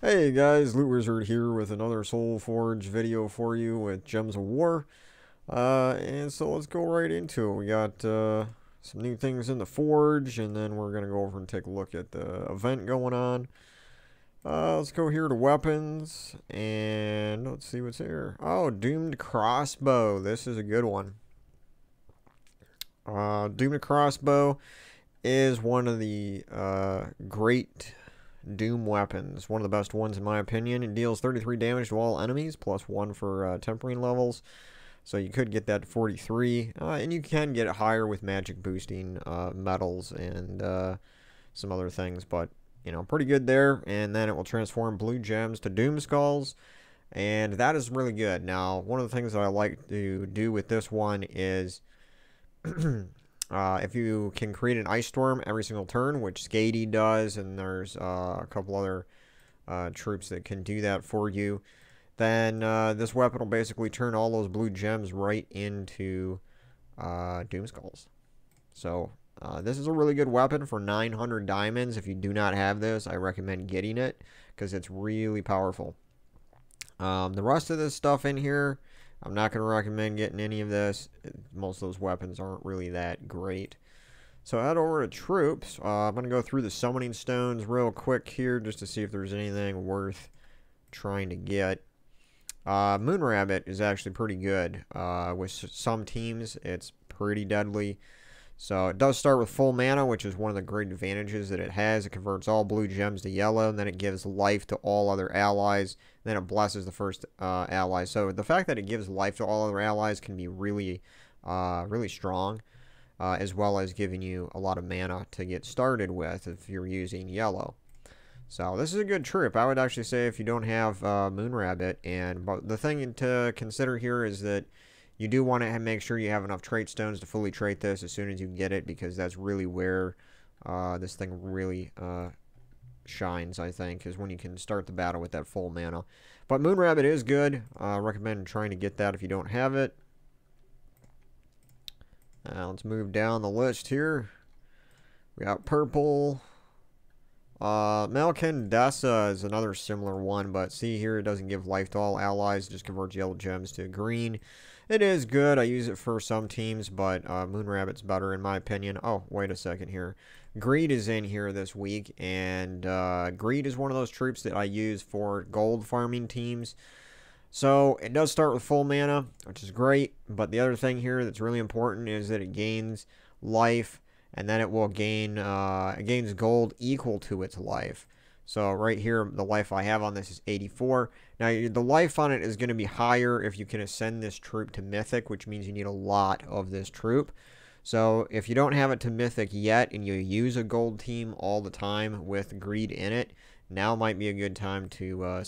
Hey guys, LootWizard here with another Soulforge video for you with Gems of War. And so let's go right into it. We got some new things in the Forge, and then we're going to go over and take a look at the event going on. Let's go here to weapons, and let's see what's here. Oh, Doomed Crossbow. This is a good one. Doomed Crossbow is one of the great Doom weapons. One of the best ones in my opinion. It deals 33 damage to all enemies, plus 1 for tempering levels. So you could get that to 43. And you can get it higher with magic boosting metals and some other things. But, you know, pretty good there. And then it will transform blue gems to Doom Skulls. And that is really good. Now, one of the things that I like to do with this one is if you can create an ice storm every single turn, which Skady does, and there's a couple other troops that can do that for you, then this weapon will basically turn all those blue gems right into Doom Skulls. So this is a really good weapon for 900 diamonds. If you do not have this, I recommend getting it because it's really powerful. The rest of this stuff in here, I'm not going to recommend getting any of this. Most of those weapons aren't really that great. So head over to troops. I'm going to go through the summoning stones real quick here just to see if there's anything worth trying to get. Moon Rabbit is actually pretty good. With some teams, it's pretty deadly. So it does start with full mana, which is one of the great advantages that it has. It converts all blue gems to yellow, and then it gives life to all other allies. Then it blesses the first ally. So the fact that it gives life to all other allies can be really, really strong, as well as giving you a lot of mana to get started with if you're using yellow. So this is a good troop. I would actually say if you don't have Moon Rabbit, but the thing to consider here is that you do want to make sure you have enough trait stones to fully trait this as soon as you get it, because that's really where this thing really shines, I think, is when you can start the battle with that full mana. But Moon Rabbit is good. I recommend trying to get that if you don't have it. Let's move down the list here. We got purple. Malcandessa is another similar one, but see here, it doesn't give life to all allies. It just converts yellow gems to green. It is good. I use it for some teams, but Moon Rabbit's better in my opinion. Oh, wait a second here. Greed is in here this week, and Greed is one of those troops that I use for gold farming teams. So it does start with full mana, which is great, but the other thing here that's really important is that it gains life, and then it will gain it gains gold equal to its life. So right here, the life I have on this is 84. Now, the life on it is going to be higher if you can ascend this troop to Mythic, which means you need a lot of this troop. So if you don't have it to Mythic yet, and you use a gold team all the time with Greed in it, now might be a good time to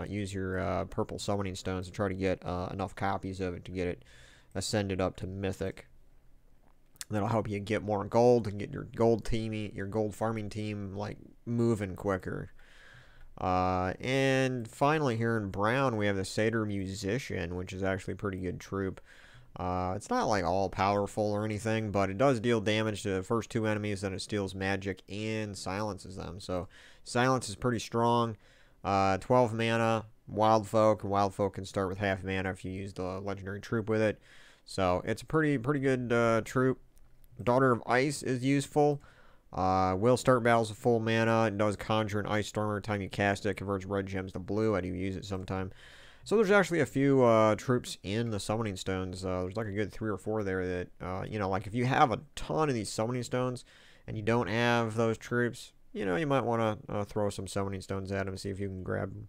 use your purple summoning stones to try to get enough copies of it to get it ascended up to Mythic. That'll help you get more gold and get your gold farming team like moving quicker. And finally here in brown we have the Satyr Musician, which is actually a pretty good troop. It's not like all powerful or anything, but it does deal damage to the first 2 enemies, then it steals magic and silences them. So silence is pretty strong. 12 mana, Wild Folk, and Wild Folk can start with half mana if you use the legendary troop with it. So it's a pretty good troop. Daughter of Ice is useful. Will start battles with full mana. It does conjure an ice storm every time you cast it. Converts red gems to blue. I do use it sometime. So there's actually a few troops in the summoning stones. There's like a good 3 or 4 there that, you know, like if you have a ton of these summoning stones and you don't have those troops, you know, you might want to throw some summoning stones at them and see if you can grab them.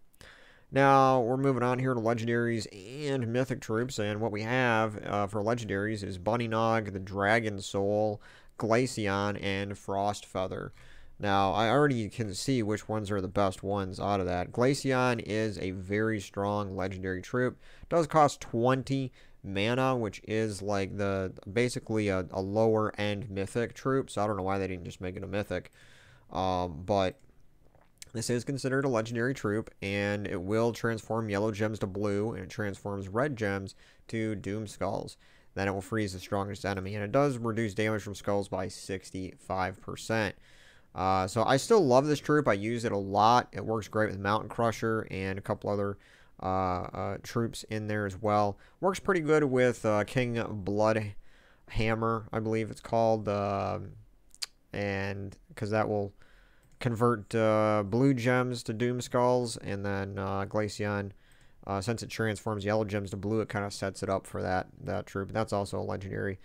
Now, we're moving on here to Legendaries and Mythic Troops, and what we have for Legendaries is Bunny Nog, the Dragon Soul, Glaycion, and Frost Feather. Now, I already can see which ones are the best ones out of that. Glaceon is a very strong Legendary troop. It does cost 20 mana, which is like basically a lower-end Mythic troop, so I don't know why they didn't just make it a Mythic. But this is considered a legendary troop, and it will transform yellow gems to blue, and it transforms red gems to Doom Skulls. Then it will freeze the strongest enemy, and it does reduce damage from skulls by 65%. So I still love this troop. I use it a lot. It works great with Mountain Crusher and a couple other troops in there as well. Works pretty good with King Blood Hammer, I believe it's called, and because that will convert blue gems to Doom Skulls, and then Glaceon, since it transforms yellow gems to blue, it kind of sets it up for that troop. That's also a legendary.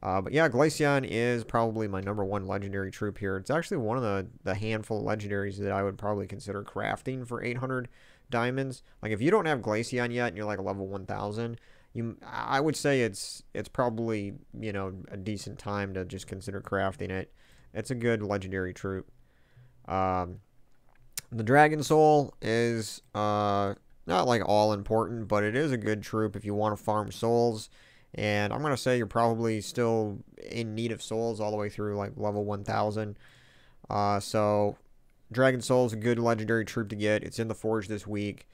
But yeah, Glaycion is probably my #1 legendary troop here. It's actually one of the handful of legendaries that I would probably consider crafting for 800 diamonds. Like, if you don't have Glaycion yet and you're like a level 1000, I would say it's probably, you know, a decent time to just consider crafting it. It's a good legendary troop. The Dragon Soul is not like all important, but it is a good troop if you want to farm souls. And I'm going to say you're probably still in need of souls all the way through like level 1000. So Dragon Soul is a good legendary troop to get. It's in the Forge this week.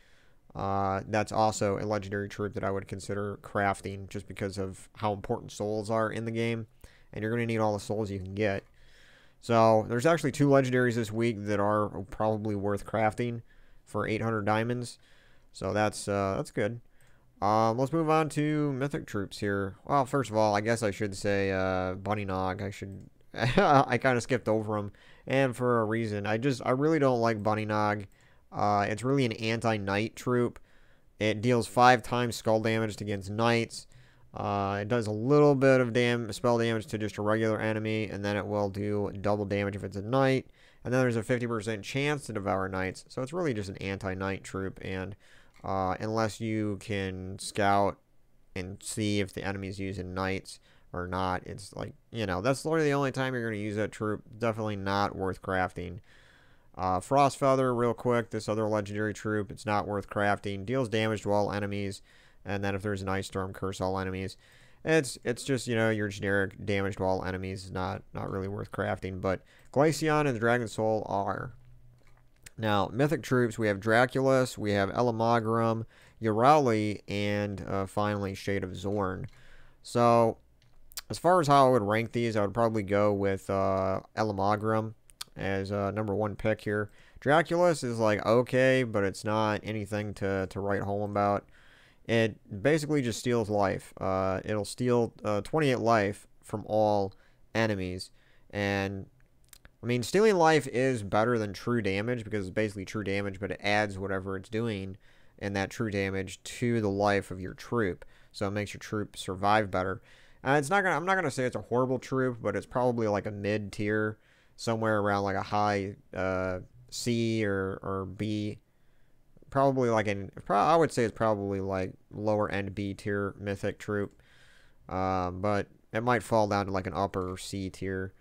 That's also a legendary troop that I would consider crafting just because of how important souls are in the game. And you're going to need all the souls you can get. So there's actually 2 legendaries this week that are probably worth crafting for 800 diamonds. So that's good. Let's move on to Mythic Troops here. Well, first of all, I guess I should say Bunny Nog. I kind of skipped over him, and for a reason. I really don't like Bunny Nog. It's really an anti-knight troop. It deals 5 times skull damage against knights. It does a little bit of spell damage to just a regular enemy, and then it will do double damage if it's a knight. And then there's a 50% chance to devour knights. So it's really just an anti-knight troop, and unless you can scout and see if the enemy's using knights or not, it's like, you know, that's literally the only time you're going to use that troop. Definitely not worth crafting. Frost Feather, real quick, this other legendary troop, it's not worth crafting. Deals damage to all enemies, and then if there's an Ice Storm, curse all enemies. It's just, you know, your generic damage to all enemies is not really worth crafting. But Glaceon and the Dragon Soul are. Now, Mythic Troops, we have Draculus, we have Elemaugrim, Yrali, and finally Shade of Zorn. So, as far as how I would rank these, I would probably go with Elemaugrim as #1 pick here. Draculus is like okay, but it's not anything to write home about. It basically just steals life. It'll steal 28 life from all enemies, and I mean, stealing life is better than true damage because it's basically true damage, but it adds whatever it's doing in that true damage to the life of your troop, so it makes your troop survive better. I'm not gonna say it's a horrible troop, but it's probably like a mid tier, somewhere around like a high C or B. Probably like I would say it's probably like lower end B tier mythic troop, but it might fall down to like an upper C tier.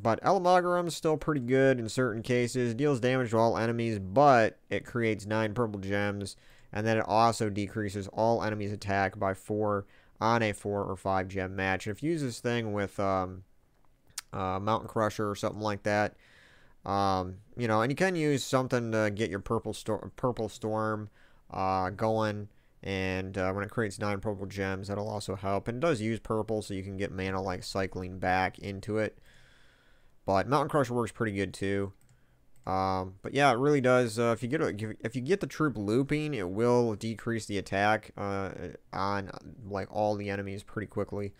But Elemaugrim is still pretty good in certain cases. Deals damage to all enemies, but it creates 9 purple gems, and then it also decreases all enemies' attack by 4 on a 4 or 5 gem match. And if you use this thing with Mountain Crusher or something like that, you know, and you can use something to get your purple storm going, and when it creates 9 purple gems, that'll also help. And it does use purple, so you can get mana like cycling back into it. But Mountain Crusher works pretty good too. But yeah, it really does. If you get the troop looping, it will decrease the attack on like all the enemies pretty quickly,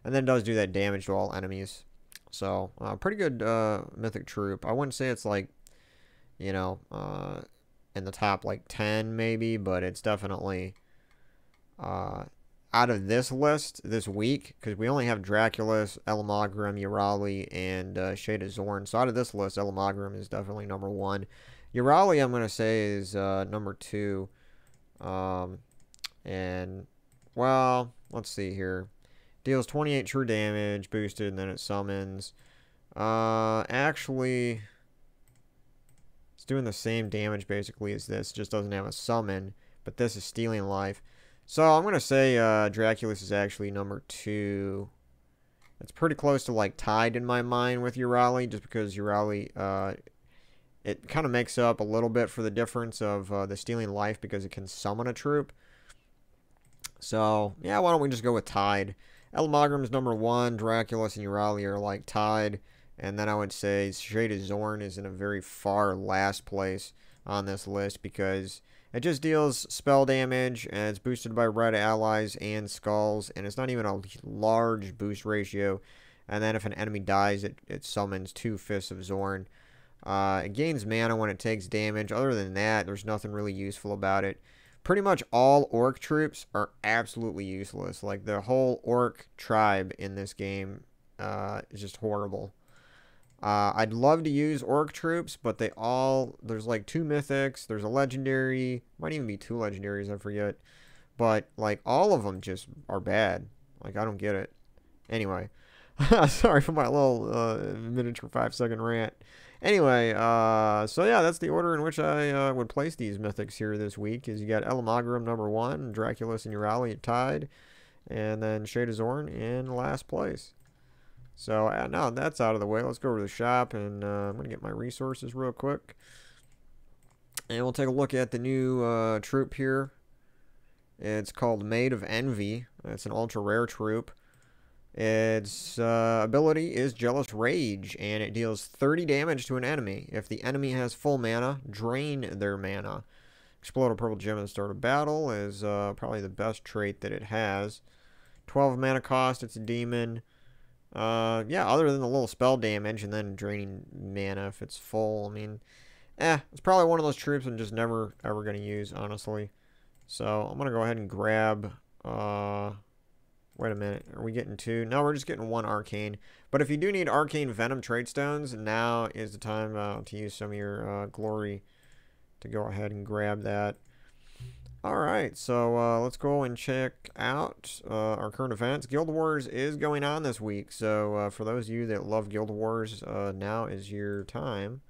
and then it does do that damage to all enemies. So pretty good mythic troop. I wouldn't say it's like, you know, in the top like 10 maybe, but it's definitely out of this list this week, because we only have Draculus, Elemaugrim, Yrali, and Shade of Zorn. So out of this list, Elemaugrim is definitely #1. Yrali, I'm going to say, is #2. And, well, let's see here. Deals 28 true damage, boosted, and then it summons. Actually, it's doing the same damage basically as this, just doesn't have a summon, but this is stealing life. So I'm going to say Draculus is actually #2. It's pretty close to like tied in my mind with Yrali, just because Yrali, it kind of makes up a little bit for the difference of the stealing life because it can summon a troop. So, yeah, why don't we just go with tied. Elemaugrim is #1, Draculus and Yrali are like tied, And then I would say Shade Zorn is in a very far last place on this list because it just deals spell damage and it's boosted by red allies and skulls, and it's not even a large boost ratio. And then if an enemy dies, it summons 2 Fists of Zorn. It gains mana when it takes damage. Other than that, there's nothing really useful about it. Pretty much all orc troops are absolutely useless. Like, the whole orc tribe in this game is just horrible. I'd love to use orc troops, but there's like 2 mythics, there's a legendary, might even be 2 legendaries, I forget. But, like, all of them just are bad. Like, I don't get it. Anyway, sorry for my little miniature 5-second rant. Anyway, so yeah, that's the order in which I would place these mythics here this week. Is you got Elemaugrim number 1, Draculus and Urali tied, and then Shade of Zorn in last place. So now that's out of the way, let's go over to the shop, and I'm going to get my resources real quick. And we'll take a look at the new troop here. It's called Maid of Envy. It's an ultra rare troop. Its ability is Jealous Rage, and it deals 30 damage to an enemy. If the enemy has full mana, drain their mana. Explode a purple gem at the start of battle is probably the best trait that it has. 12 mana cost, it's a demon. Yeah, other than the little spell damage and then draining mana if it's full, I mean, it's probably one of those troops I'm just never ever going to use, honestly. So I'm going to go ahead and grab, wait a minute, are we getting 2? No, we're just getting 1 arcane. But if you do need arcane venom trade stones, now is the time to use some of your glory to go ahead and grab that. Alright, so let's go and check out our current events. Guild Wars is going on this week, so for those of you that love Guild Wars, now is your time.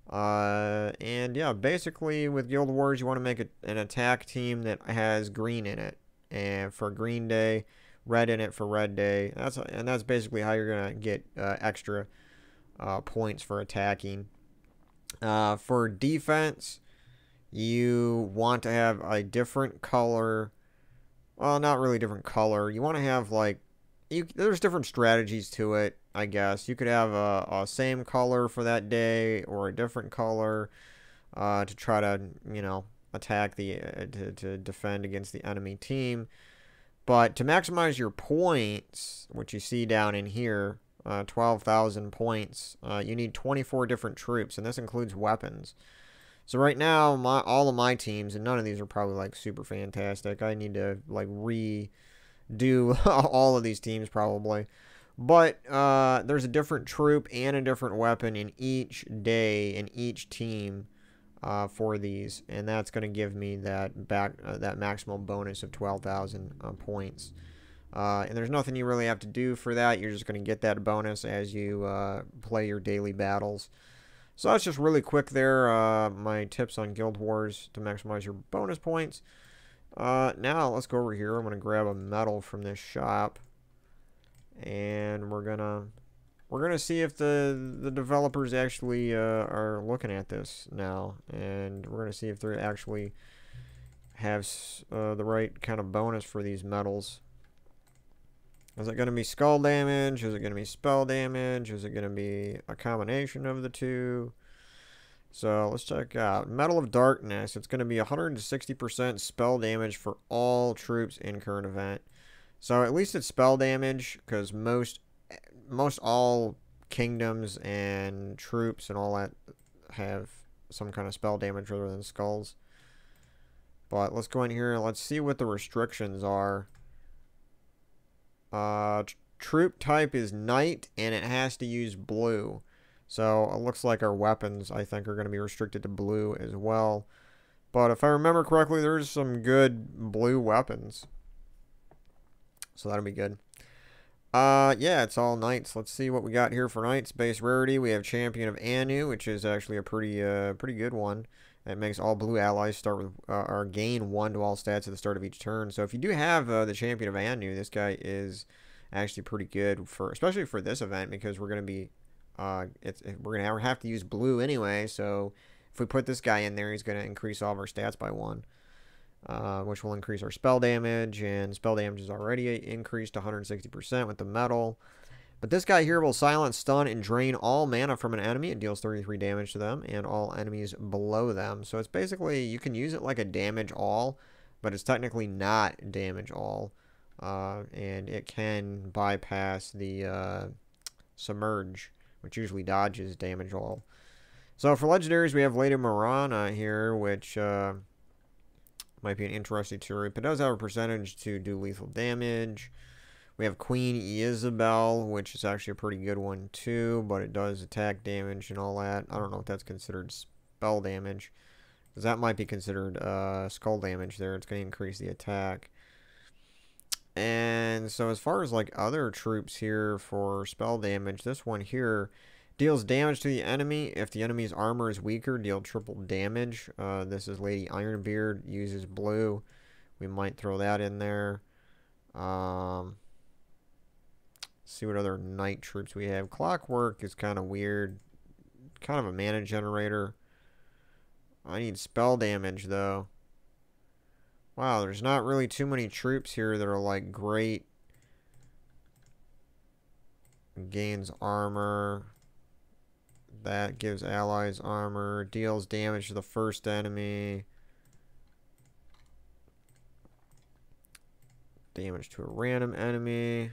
And yeah, basically with Guild Wars, you want to make an attack team that has green in it. And for Green Day, red in it for Red Day. That's basically how you're going to get extra points for attacking. For defense, you want to have a different color. Well, not really different color. You want to have, like, there's different strategies to it, I guess. You could have a same color for that day or a different color to try to, you know, attack to defend against the enemy team. But to maximize your points, which you see down in here, 12,000 points, you need 24 different troops, and this includes weapons. So right now, all of my teams, and none of these are probably like super fantastic. I need to like redo all of these teams probably. But there's a different troop and a different weapon in each day in each team for these, and that's going to give me that maximum bonus of 12,000 points. And there's nothing you really have to do for that. You're just going to get that bonus as you play your daily battles. So that's just really quick there, my tips on Guild Wars to maximize your bonus points. Now let's go over here. I'm going to grab a medal from this shop, and we're gonna see if the developers actually are looking at this now, and we're gonna see if they actually have the right kind of bonus for these medals. Is it going to be skull damage? Is it going to be spell damage? Is it going to be a combination of the two? So let's check out. Medal of Darkness. It's going to be 160% spell damage for all troops in current event. So at least it's spell damage, because most all kingdoms and troops and all that have some kind of spell damage rather than skulls. But let's go in here and let's see what the restrictions are. Troop type is knight, and it has to use blue. So it looks like our weapons, I think, are going to be restricted to blue as well. But if I remember correctly, there's some good blue weapons. So that'll be good. Yeah, it's all knights. Let's see what we got here for knights. Base rarity, we have Champion of Anu, which is actually a pretty good one. It makes all blue allies start with or gain 1 to all stats at the start of each turn. So if you do have the Champion of Anu, this guy is actually pretty good especially for this event, because we're gonna be we're gonna have to use blue anyway. So if we put this guy in there, he's gonna increase all of our stats by 1, which will increase our spell damage, and spell damage is already increased to 160% with the medal. But this guy here will silence, stun, and drain all mana from an enemy. It deals 33 damage to them and all enemies below them. So it's basically, you can use it like a damage all, but it's technically not damage all. And it can bypass the submerge, which usually dodges damage all. So for legendaries, we have Lady Morana here, which might be an interesting troop. It does have a percentage to do lethal damage. We have Queen Isabel, which is actually a pretty good one too, but it does attack damage and all that. I don't know if that's considered spell damage, because that might be considered skull damage there. It's going to increase the attack. And so as far as like other troops here for spell damage, this one here deals damage to the enemy. If the enemy's armor is weaker, deal triple damage. This is Lady Ironbeard, uses blue. We might throw that in there. See what other knight troops we have. Clockwork is kind of weird. Kind of a mana generator. I need spell damage, though. Wow, there's not really too many troops here that are, like, great. Gains armor. That gives allies armor. Deals damage to the first enemy. Damage to a random enemy.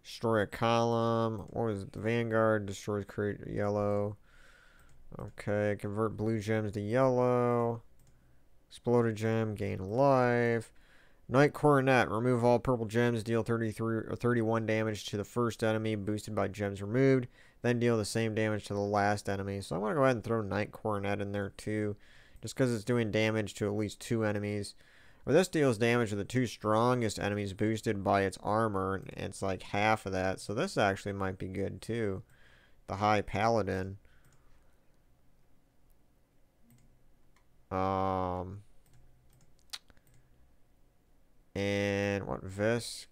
Destroy a column. What was it? The Vanguard destroys create yellow. Okay, convert blue gems to yellow. Explode a gem, gain life. Knight Coronet, remove all purple gems, deal 33 or 31 damage to the first enemy, boosted by gems removed. Then deal the same damage to the last enemy. So I'm going to go ahead and throw Knight Coronet in there too, just because it's doing damage to at least 2 enemies. Or this deals damage to the 2 strongest enemies boosted by its armor, and it's like half of that. So this actually might be good too. The High Paladin. And what, Visk?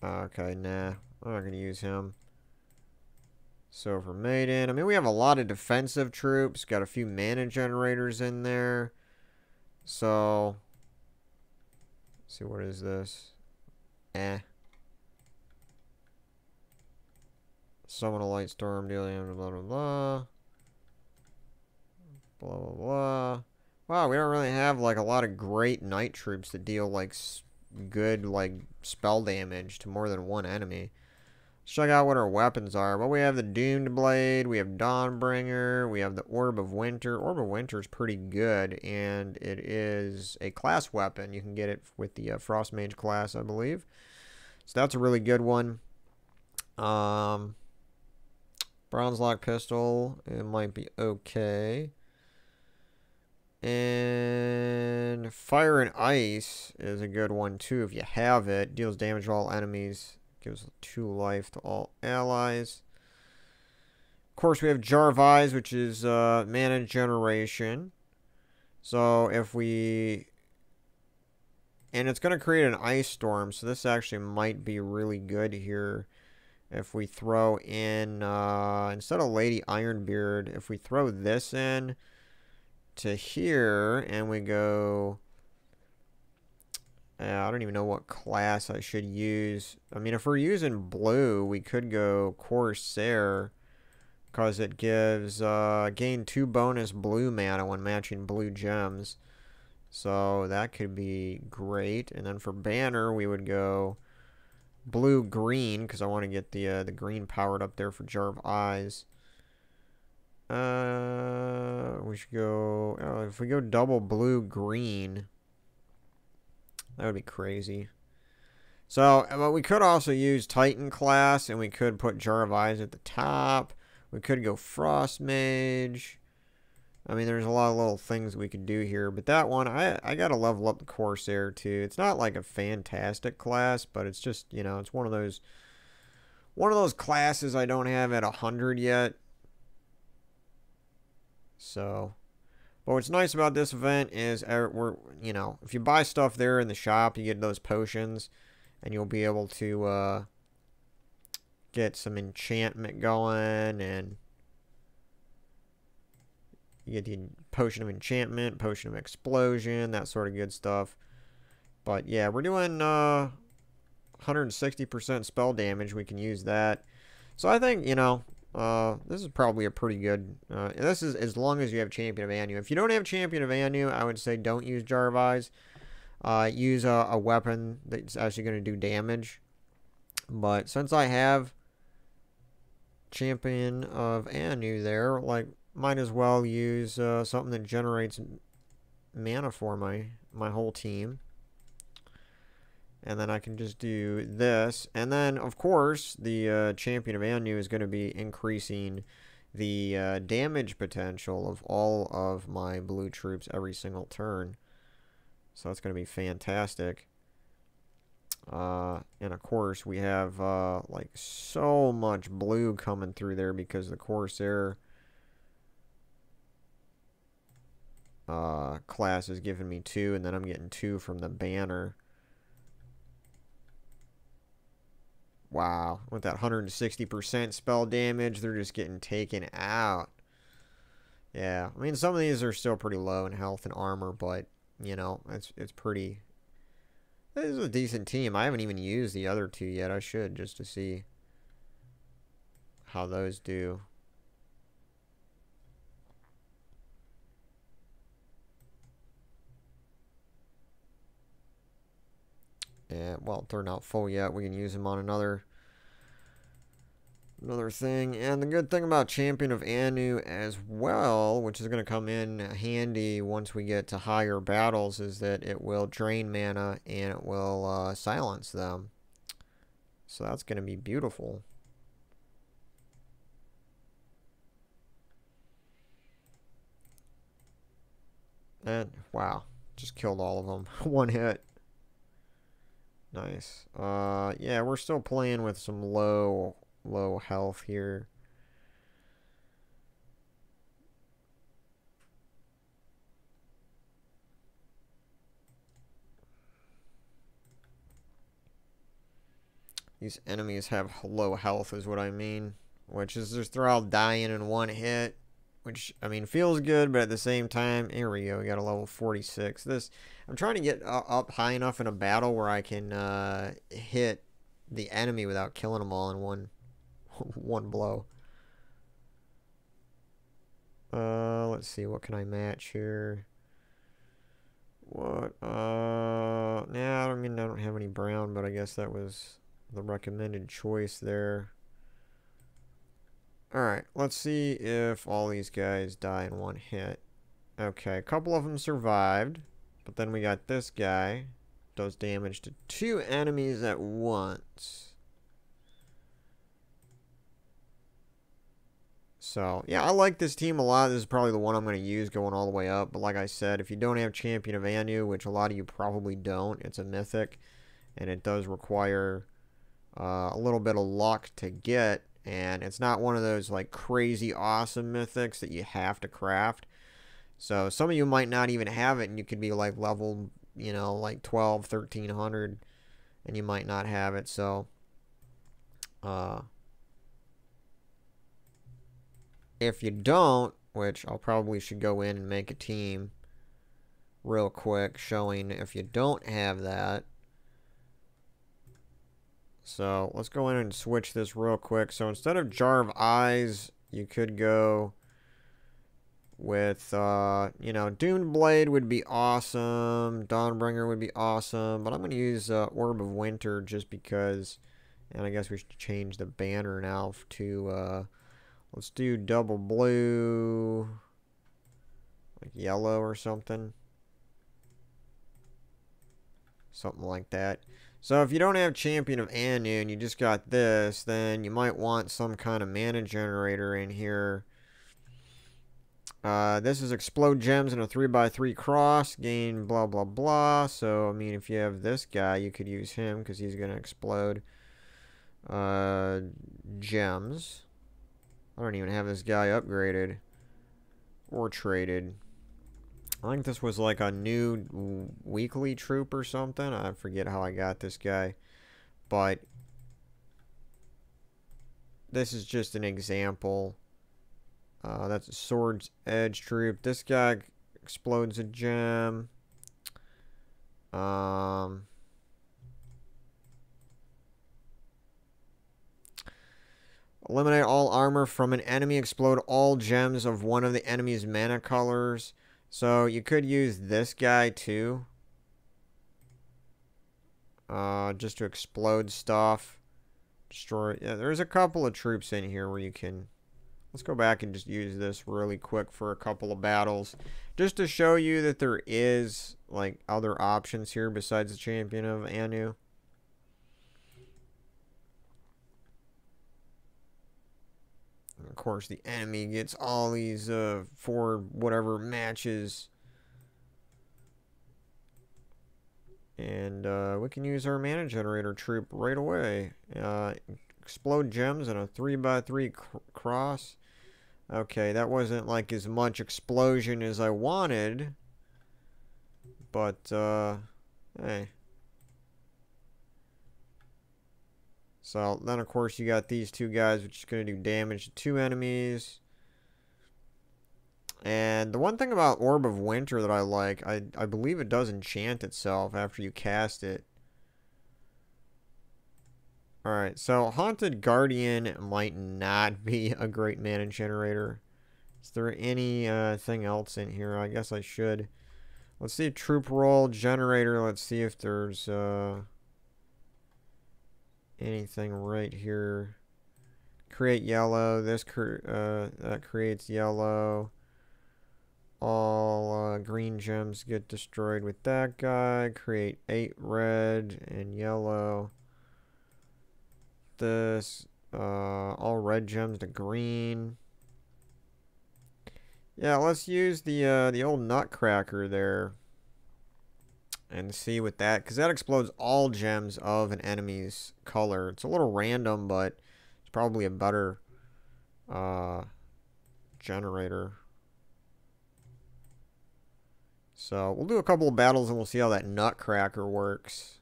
Okay, nah. I'm not going to use him. So for Maiden, I mean, we have a lot of defensive troops. Got a few mana generators in there. So, let's see, what is this? Summon a light storm, dealing blah blah blah. Blah blah blah. Wow, we don't really have like a lot of great knight troops that deal like good like spell damage to more than one enemy. Let's check out what our weapons are. Well, we have the Doomed Blade, we have Dawnbringer, we have the Orb of Winter. Orb of Winter is pretty good, and it is a class weapon. You can get it with the Frost Mage class, I believe. So that's a really good one. Bronze Lock Pistol, it might be okay. And Fire and Ice is a good one too if you have it. Deals damage to all enemies. Gives 2 life to all allies. Of course, we have Jar of Eyes, which is mana generation. So if we... And it's going to create an ice storm, so this actually might be really good here. If we throw in, instead of Lady Ironbeard, if we throw this in to here, and we go... I don't even know what class I should use. I mean, if we're using blue, we could go Corsair, because it gives gain 2 bonus blue mana when matching blue gems. So that could be great. And then for banner, we would go blue-green, because I want to get the green powered up there for Jar of Eyes. We should go... if we go double blue-green... That would be crazy. So, but we could also use Titan class, and we could put Jar of Eyes at the top. We could go Frost Mage. I mean, there's a lot of little things we could do here. But that one, I got to level up the Corsair, too. It's not like a fantastic class, but it's just, you know, it's one of those classes I don't have at 100 yet. So... But what's nice about this event is, you know, if you buy stuff there in the shop, you get those potions, and you'll be able to get some enchantment going, and you get the potion of enchantment, potion of explosion, that sort of good stuff. But yeah, we're doing 160% spell damage. We can use that. So I think, you know, this is probably a pretty good... this is as long as you have Champion of Anu. If you don't have Champion of Anu, I would say don't use Jar of Eyes. Use a weapon that's actually going to do damage. But since I have Champion of Anu there, like, might as well use something that generates mana for my whole team. And then I can just do this. And then, of course, the Champion of Anu is going to be increasing the damage potential of all of my blue troops every single turn. So that's going to be fantastic. And of course, we have like so much blue coming through there because the Corsair class is giving me 2, and then I'm getting 2 from the banner. Wow, with that 160% spell damage, they're just getting taken out. Yeah, I mean, some of these are still pretty low in health and armor, but, you know, it's pretty... This is a decent team. I haven't even used the other 2 yet. I should, just to see how those do. Yeah, well, they're not full yet. We can use them on another thing. And the good thing about Champion of Anu as well, which is going to come in handy once we get to higher battles, is that it will drain mana and it will silence them. So that's going to be beautiful. And wow, just killed all of them. One hit. Nice. Yeah, we're still playing with some low health here. These enemies have low health is what I mean, which is just they're all dying in one hit, which, I mean, feels good, but at the same time, here we go, we got a level 46. I'm trying to get up high enough in a battle where I can hit the enemy without killing them all in one blow. Let's see, what can I match here? What? Nah, I mean, I don't have any brown, but I guess that was the recommended choice there. Alright, let's see if all these guys die in one hit. Okay, a couple of them survived, but then we got this guy. Does damage to 2 enemies at once. So, yeah, I like this team a lot. This is probably the one I'm going to use going all the way up. But like I said, if you don't have Champion of Anu, which a lot of you probably don't, it's a mythic. And it does require a little bit of luck to get. And it's not one of those, like, crazy awesome mythics that you have to craft. So, some of you might not even have it, and you could be, like, level, you know, like 12, 1300, and you might not have it. So, if you don't, which I'll probably should go in and make a team real quick showing if you don't have that. So let's go in and switch this real quick. So instead of Jar of Eyes, you could go with, you know, Doomed Blade would be awesome. Dawnbringer would be awesome. But I'm going to use Orb of Winter just because. And I guess we should change the banner now to, let's do double blue. Like yellow or something. Something like that. So if you don't have Champion of Anu and you just got this, then you might want some kind of mana generator in here. This is Explode Gems in a 3x3 cross. Gain blah blah blah. So, I mean, if you have this guy, you could use him because he's going to explode gems. I don't even have this guy upgraded or traded. I think this was like a new weekly troop or something. I forget how I got this guy. But this is just an example. That's a Sword's Edge troop. This guy explodes a gem. Eliminate all armor from an enemy. Explode all gems of one of the enemy's mana colors. So you could use this guy too. Just to explode stuff. Destroy. Yeah, there's a couple of troops in here where you can... Let's go back and just use this really quick for a couple of battles. Just to show you that there is, like, other options here besides the Champion of Anu. And of course, the enemy gets all these, 4 whatever matches. And, we can use our mana generator troop right away. Explode gems in a 3x3 cross. Okay, that wasn't like as much explosion as I wanted. But, hey. So, then of course you got these 2 guys, which is going to do damage to 2 enemies. And the one thing about Orb of Winter that I like, I believe it does enchant itself after you cast it. Alright, so Haunted Guardian might not be a great mana generator. Is there any thing else in here? I guess I should. Let's see, Troop Roll Generator. Let's see if there's anything right here. Create yellow. This that creates yellow. All green gems get destroyed with that guy. Create 8 red and yellow. This all red gems to green. Yeah, let's use the old Nutcracker there and see with that, because that explodes all gems of an enemy's color. It's a little random, but it's probably a better generator. So we'll do a couple of battles and we'll see how that Nutcracker works.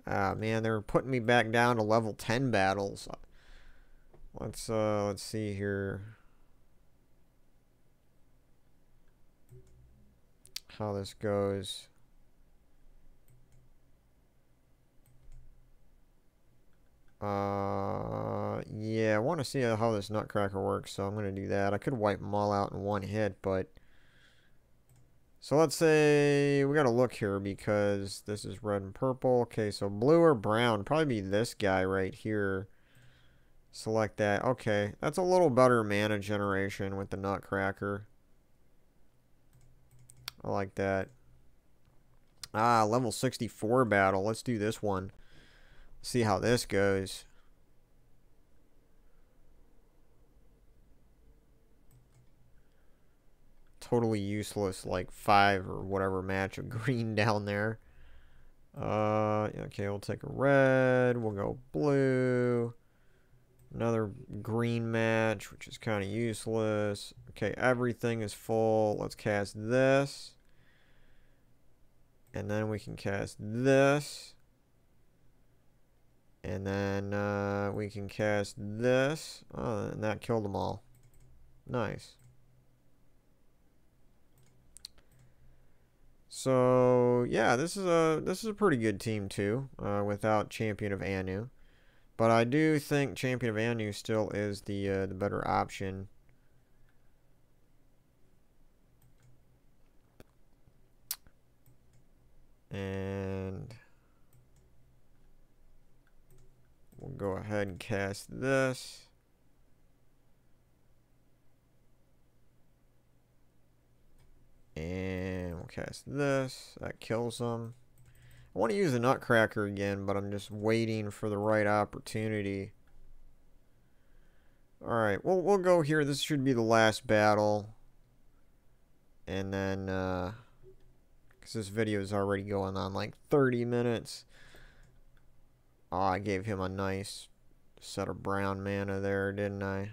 Ah, man, they're putting me back down to level 10 battles. Let's see here. How this goes. Yeah, I want to see how this Nutcracker works, so I'm going to do that. I could wipe them all out in one hit, but... So let's say we got to look here because this is red and purple. Okay, so blue or brown. Probably be this guy right here. Select that. Okay, that's a little better mana generation with the Nutcracker. I like that. Ah, level 64 battle. Let's do this one. See how this goes. Totally useless, like 5 or whatever match of green down there. Okay, we'll take a red. We'll go blue. Another green match, which is kind of useless. Okay, everything is full. Let's cast this. And then we can cast this. And then we can cast this. Oh, and that killed them all. Nice. So yeah, this is a pretty good team too, without Champion of Anu. But I do think Champion of Anu still is the better option. And we'll go ahead and cast this. And we'll cast this. That kills them. I want to use the Nutcracker again, but I'm just waiting for the right opportunity. Alright, we'll go here. This should be the last battle. And then, because this video is already going on like 30 minutes. Oh, I gave him a nice set of brown mana there, didn't I?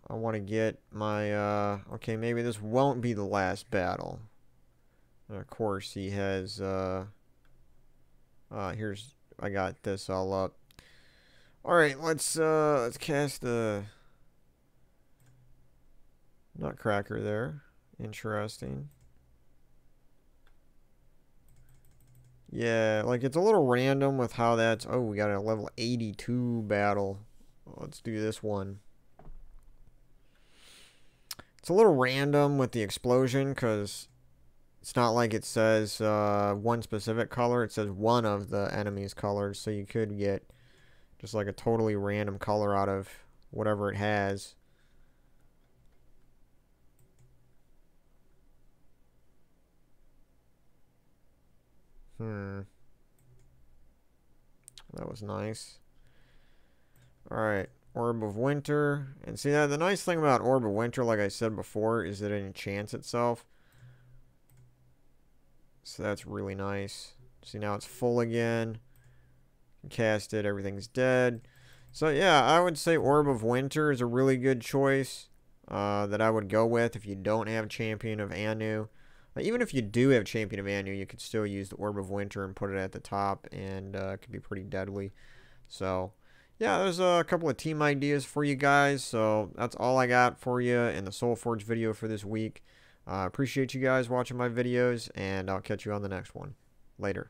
I want to get my, okay, maybe this won't be the last battle. And of course, he has, here's, I got this all up. Alright, let's cast the Nutcracker there. Interesting. Yeah, like it's a little random with how that's... Oh, we got a level 82 battle. Let's do this one. It's a little random with the explosion because it's not like it says one specific color. It says one of the enemy's colors, so you could get just like a totally random color out of whatever it has. That was nice. Alright, Orb of Winter. And see, that the nice thing about Orb of Winter, like I said before, is that it enchants itself. So that's really nice. See, now it's full again. Cast it, everything's dead. So yeah, I would say Orb of Winter is a really good choice that I would go with if you don't have Champion of Anu. Even if you do have Champion of Anu, you could still use the Orb of Winter and put it at the top, and it could be pretty deadly. So, yeah, there's a couple of team ideas for you guys. So, that's all I got for you in the Soulforge video for this week. Appreciate you guys watching my videos, and I'll catch you on the next one. Later.